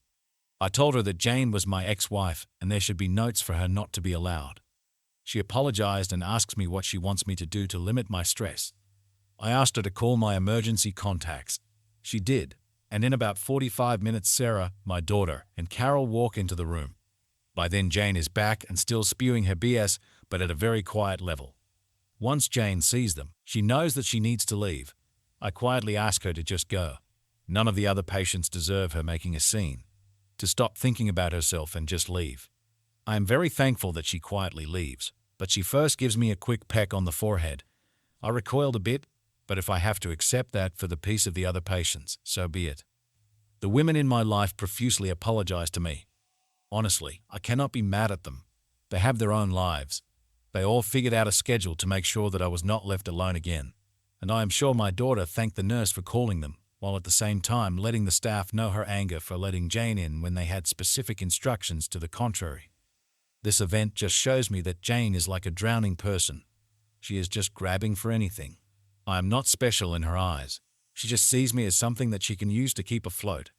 Speaker 1: I told her that Jane was my ex-wife and there should be notes for her not to be allowed. She apologized and asks me what she wants me to do to limit my stress. I asked her to call my emergency contacts. She did, and in about 45 minutes Sarah, my daughter, and Carol walk into the room. By then Jane is back and still spewing her BS, but at a very quiet level. Once Jane sees them, she knows that she needs to leave. I quietly ask her to just go. None of the other patients deserve her making a scene. To stop thinking about herself and just leave. I am very thankful that she quietly leaves, but she first gives me a quick peck on the forehead. I recoiled a bit, but if I have to accept that for the peace of the other patients, so be it. The women in my life profusely apologize to me. Honestly, I cannot be mad at them. They have their own lives. They all figured out a schedule to make sure that I was not left alone again. And I am sure my daughter thanked the nurse for calling them, while at the same time letting the staff know her anger for letting Jane in when they had specific instructions to the contrary. This event just shows me that Jane is like a drowning person. She is just grabbing for anything. I am not special in her eyes. She just sees me as something that she can use to keep afloat.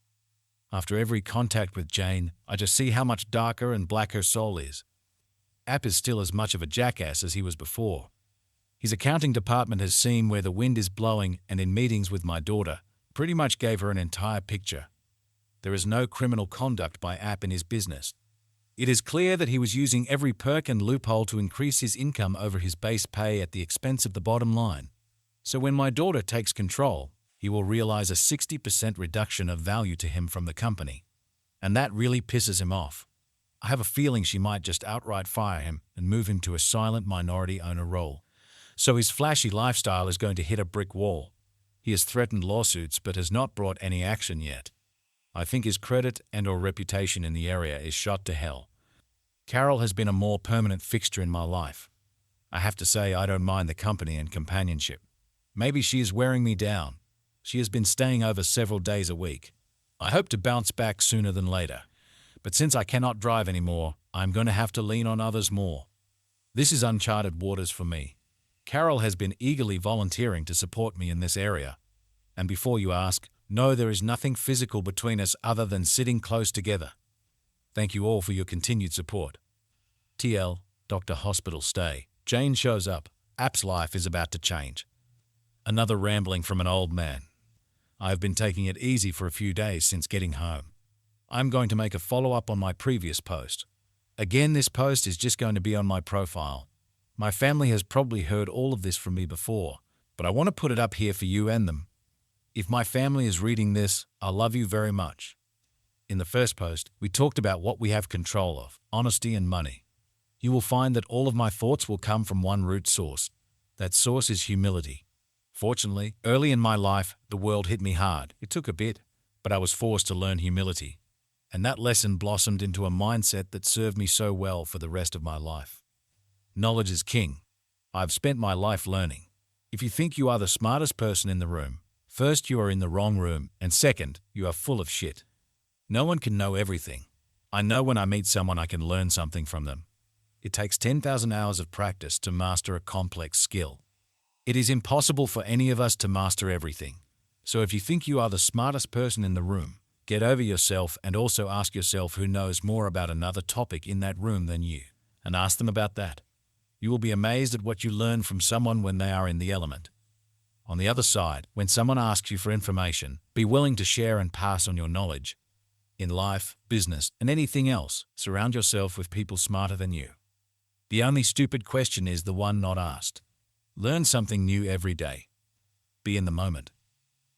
Speaker 1: After every contact with Jane, I just see how much darker and black her soul is. App is still as much of a jackass as he was before. His accounting department has seen where the wind is blowing, and in meetings with my daughter, pretty much gave her an entire picture. There is no criminal conduct by App in his business. It is clear that he was using every perk and loophole to increase his income over his base pay at the expense of the bottom line. So when my daughter takes control, he will realize a 60% reduction of value to him from the company. And that really pisses him off. I have a feeling she might just outright fire him and move him to a silent minority owner role. So his flashy lifestyle is going to hit a brick wall. He has threatened lawsuits but has not brought any action yet. I think his credit and/or reputation in the area is shot to hell. Carol has been a more permanent fixture in my life. I have to say I don't mind the company and companionship. Maybe she is wearing me down. She has been staying over several days a week. I hope to bounce back sooner than later. But since I cannot drive anymore, I'm going to have to lean on others more. This is uncharted waters for me. Carol has been eagerly volunteering to support me in this area. And before you ask, no, there is nothing physical between us other than sitting close together. Thank you all for your continued support. TL, Dr. Hospital Stay. Jane shows up. App's life is about to change. Another rambling from an old man. I have been taking it easy for a few days since getting home. I'm going to make a follow-up on my previous post. Again, this post is just going to be on my profile. My family has probably heard all of this from me before, but I want to put it up here for you and them. If my family is reading this, I love you very much. In the first post, we talked about what we have control of, honesty and money. You will find that all of my thoughts will come from one root source. That source is humility. Fortunately, early in my life, the world hit me hard. It took a bit, but I was forced to learn humility. And that lesson blossomed into a mindset that served me so well for the rest of my life. Knowledge is king. I've spent my life learning. If you think you are the smartest person in the room, first, you are in the wrong room, and second, you are full of shit. No one can know everything. I know when I meet someone I can learn something from them. It takes 10,000 hours of practice to master a complex skill. It is impossible for any of us to master everything. So if you think you are the smartest person in the room, get over yourself and also ask yourself who knows more about another topic in that room than you, and ask them about that. You will be amazed at what you learn from someone when they are in the element. On the other side, when someone asks you for information, be willing to share and pass on your knowledge. In life, business, and anything else, surround yourself with people smarter than you. The only stupid question is the one not asked. Learn something new every day. Be in the moment.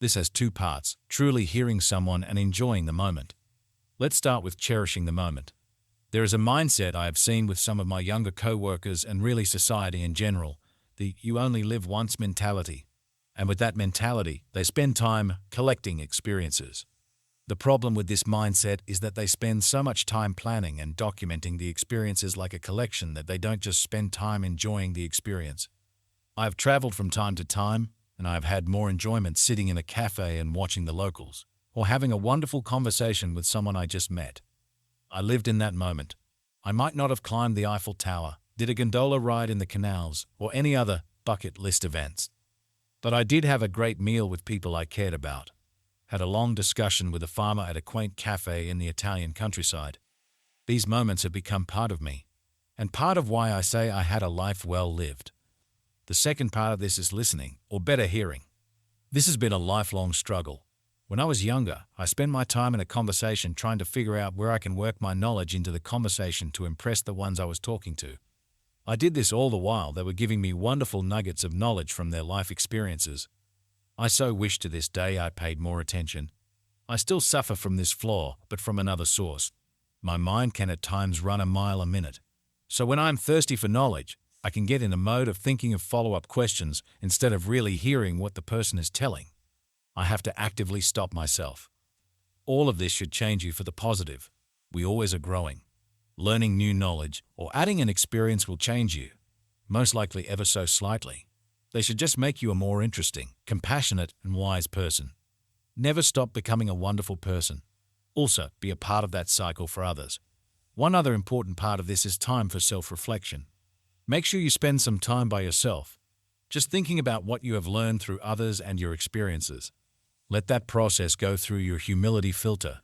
Speaker 1: This has two parts: truly hearing someone and enjoying the moment. Let's start with cherishing the moment. There is a mindset I have seen with some of my younger co-workers and really society in general, the "you only live once" mentality. And with that mentality, they spend time collecting experiences. The problem with this mindset is that they spend so much time planning and documenting the experiences like a collection that they don't just spend time enjoying the experience. I have traveled from time to time, and I have had more enjoyment sitting in a cafe and watching the locals, or having a wonderful conversation with someone I just met. I lived in that moment. I might not have climbed the Eiffel Tower, did a gondola ride in the canals, or any other bucket list events. But I did have a great meal with people I cared about, had a long discussion with a farmer at a quaint cafe in the Italian countryside. These moments have become part of me, and part of why I say I had a life well lived. The second part of this is listening, or better, hearing. This has been a lifelong struggle. When I was younger, I spent my time in a conversation trying to figure out where I can work my knowledge into the conversation to impress the ones I was talking to. I did this all the while they were giving me wonderful nuggets of knowledge from their life experiences. I so wish to this day I paid more attention. I still suffer from this flaw, but from another source. My mind can at times run a mile a minute. So when I'm thirsty for knowledge, I can get in a mode of thinking of follow-up questions instead of really hearing what the person is telling. I have to actively stop myself. All of this should change you for the positive. We always are growing. Learning new knowledge or adding an experience will change you, most likely ever so slightly. They should just make you a more interesting, compassionate, and wise person. Never stop becoming a wonderful person. Also, be a part of that cycle for others. One other important part of this is time for self-reflection. Make sure you spend some time by yourself, just thinking about what you have learned through others and your experiences. Let that process go through your humility filter.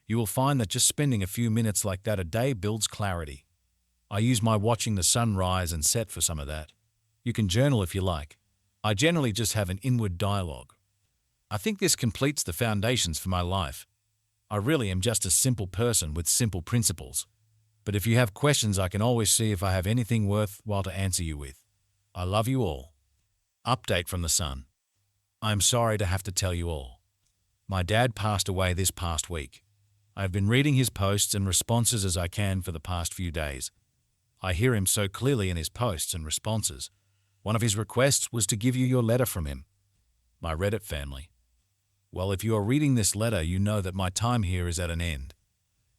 Speaker 1: You will find that just spending a few minutes like that a day builds clarity. I use my watching the sun rise and set for some of that. You can journal if you like. I generally just have an inward dialogue. I think this completes the foundations for my life. I really am just a simple person with simple principles. But if you have questions, I can always see if I have anything worthwhile to answer you with. I love you all. Update from the sun. I am sorry to have to tell you all. My dad passed away this past week. I have been reading his posts and responses as I can for the past few days. I hear him so clearly in his posts and responses. One of his requests was to give you your letter from him. My Reddit family. Well, if you are reading this letter, you know that my time here is at an end.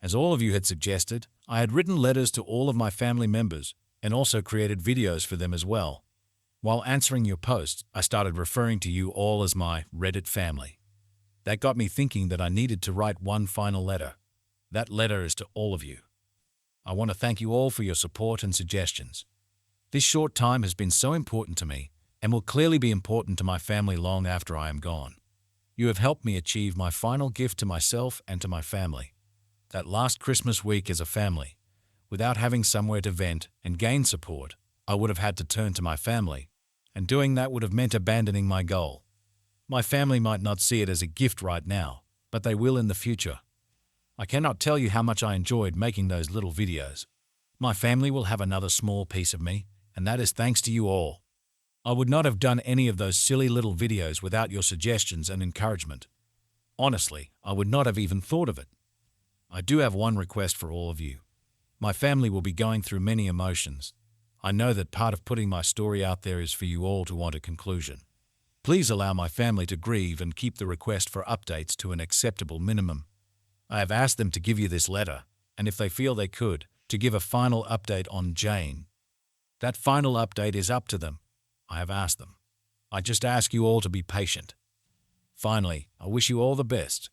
Speaker 1: As all of you had suggested, I had written letters to all of my family members and also created videos for them as well. While answering your posts, I started referring to you all as my Reddit family. That got me thinking that I needed to write one final letter. That letter is to all of you. I want to thank you all for your support and suggestions. This short time has been so important to me and will clearly be important to my family long after I am gone. You have helped me achieve my final gift to myself and to my family. That last Christmas week as a family, without having somewhere to vent and gain support, I would have had to turn to my family, and doing that would have meant abandoning my goal. My family might not see it as a gift right now, but they will in the future. I cannot tell you how much I enjoyed making those little videos. My family will have another small piece of me, and that is thanks to you all. I would not have done any of those silly little videos without your suggestions and encouragement. Honestly, I would not have even thought of it. I do have one request for all of you. My family will be going through many emotions. I know that part of putting my story out there is for you all to want a conclusion. Please allow my family to grieve and keep the request for updates to an acceptable minimum. I have asked them to give you this letter, and if they feel they could, to give a final update on Jane. That final update is up to them. I have asked them. I just ask you all to be patient. Finally, I wish you all the best.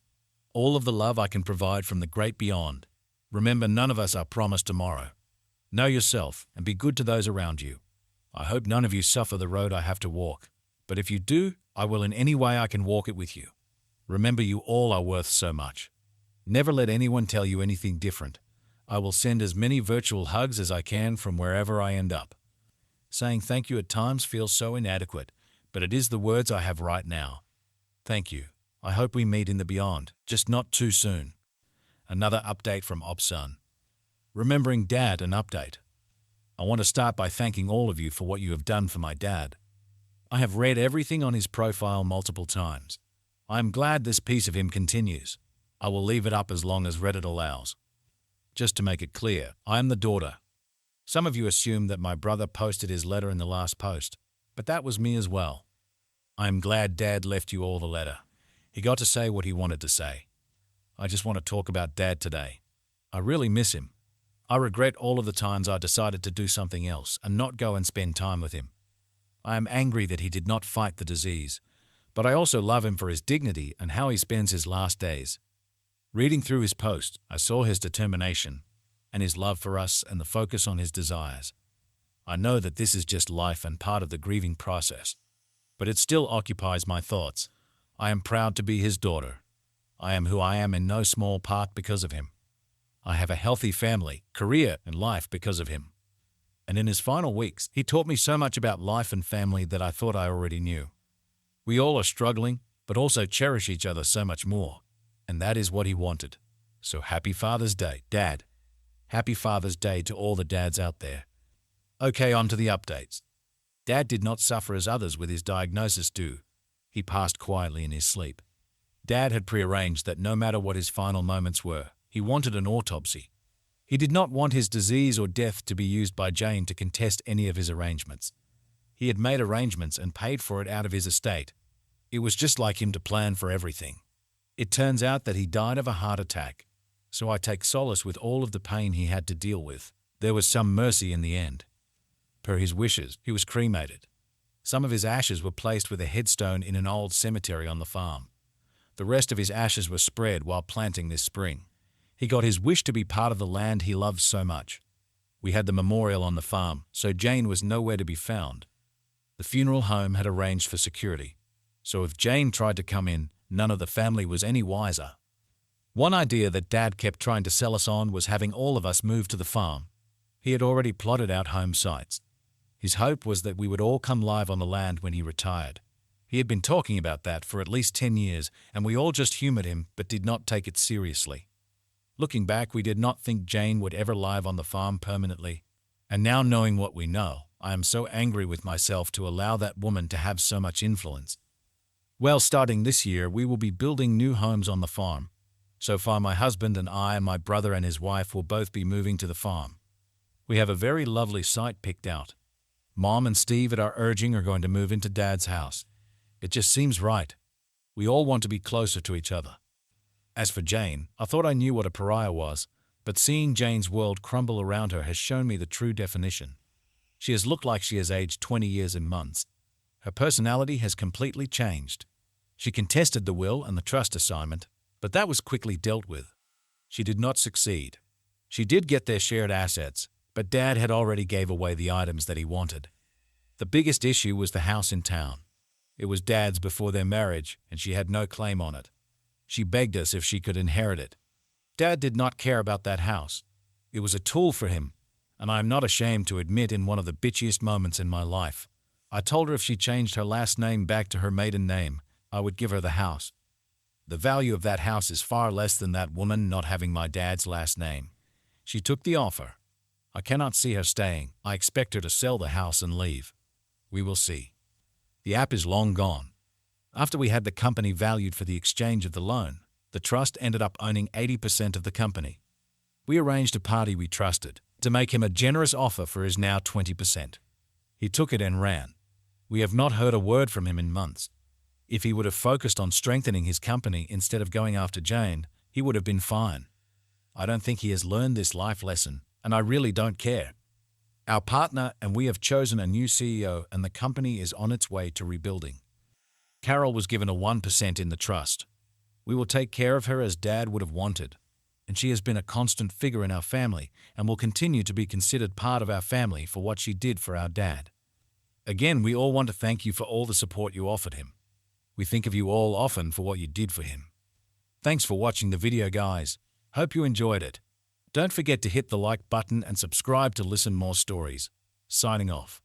Speaker 1: All of the love I can provide from the great beyond. Remember, none of us are promised tomorrow. Know yourself and be good to those around you. I hope none of you suffer the road I have to walk, but if you do, I will in any way I can walk it with you. Remember, you all are worth so much. Never let anyone tell you anything different. I will send as many virtual hugs as I can from wherever I end up. Saying thank you at times feels so inadequate, but it is the words I have right now. Thank you. I hope we meet in the beyond, just not too soon. Another update from Opson. Remembering Dad, an update. I want to start by thanking all of you for what you have done for my dad. I have read everything on his profile multiple times. I am glad this piece of him continues. I will leave it up as long as Reddit allows. Just to make it clear, I am the daughter. Some of you assume that my brother posted his letter in the last post, but that was me as well. I am glad Dad left you all the letter. He got to say what he wanted to say. I just want to talk about Dad today. I really miss him. I regret all of the times I decided to do something else and not go and spend time with him. I am angry that he did not fight the disease, but I also love him for his dignity and how he spends his last days. Reading through his post, I saw his determination and his love for us and the focus on his desires. I know that this is just life and part of the grieving process, but it still occupies my thoughts. I am proud to be his daughter. I am who I am in no small part because of him. I have a healthy family, career, and life because of him. And in his final weeks, he taught me so much about life and family that I thought I already knew. We all are struggling, but also cherish each other so much more. And that is what he wanted. So happy Father's Day, Dad. Happy Father's Day to all the dads out there. Okay, on to the updates. Dad did not suffer as others with his diagnosis do. He passed quietly in his sleep. Dad had prearranged that no matter what his final moments were, he wanted an autopsy. He did not want his disease or death to be used by Jane to contest any of his arrangements. He had made arrangements and paid for it out of his estate. It was just like him to plan for everything. It turns out that he died of a heart attack, so I take solace with all of the pain he had to deal with. There was some mercy in the end. Per his wishes, he was cremated. Some of his ashes were placed with a headstone in an old cemetery on the farm. The rest of his ashes were spread while planting this spring. He got his wish to be part of the land he loved so much. We had the memorial on the farm, so Jane was nowhere to be found. The funeral home had arranged for security, so if Jane tried to come in, none of the family was any wiser. One idea that Dad kept trying to sell us on was having all of us move to the farm. He had already plotted out home sites. His hope was that we would all come live on the land when he retired. He had been talking about that for at least 10 years, and we all just humored him but did not take it seriously. Looking back, we did not think Jane would ever live on the farm permanently. And now knowing what we know, I am so angry with myself to allow that woman to have so much influence. Well, starting this year, we will be building new homes on the farm. So far, my husband and I and my brother and his wife will both be moving to the farm. We have a very lovely site picked out. Mom and Steve at our urging are going to move into Dad's house. It just seems right. We all want to be closer to each other. As for Jane, I thought I knew what a pariah was, but seeing Jane's world crumble around her has shown me the true definition. She has looked like she has aged 20 years in months. Her personality has completely changed. She contested the will and the trust assignment, but that was quickly dealt with. She did not succeed. She did get their shared assets, but Dad had already gave away the items that he wanted. The biggest issue was the house in town. It was Dad's before their marriage, and she had no claim on it. She begged us if she could inherit it. Dad did not care about that house. It was a tool for him, and I am not ashamed to admit in one of the bitchiest moments in my life, I told her if she changed her last name back to her maiden name, I would give her the house. The value of that house is far less than that woman not having my dad's last name. She took the offer. I cannot see her staying. I expect her to sell the house and leave. We will see. The app is long gone. After we had the company valued for the exchange of the loan, the trust ended up owning 80% of the company. We arranged a party we trusted to make him a generous offer for his now 20%. He took it and ran. We have not heard a word from him in months. If he would have focused on strengthening his company instead of going after Jane, he would have been fine. I don't think he has learned this life lesson, and I really don't care. Our partner and we have chosen a new CEO, and the company is on its way to rebuilding. Carol was given a 1% in the trust. We will take care of her as Dad would have wanted, and she has been a constant figure in our family and will continue to be considered part of our family for what she did for our dad. Again, we all want to thank you for all the support you offered him. We think of you all often for what you did for him. Thanks for watching the video, guys. Hope you enjoyed it. Don't forget to hit the like button and subscribe to listen more stories. Signing off.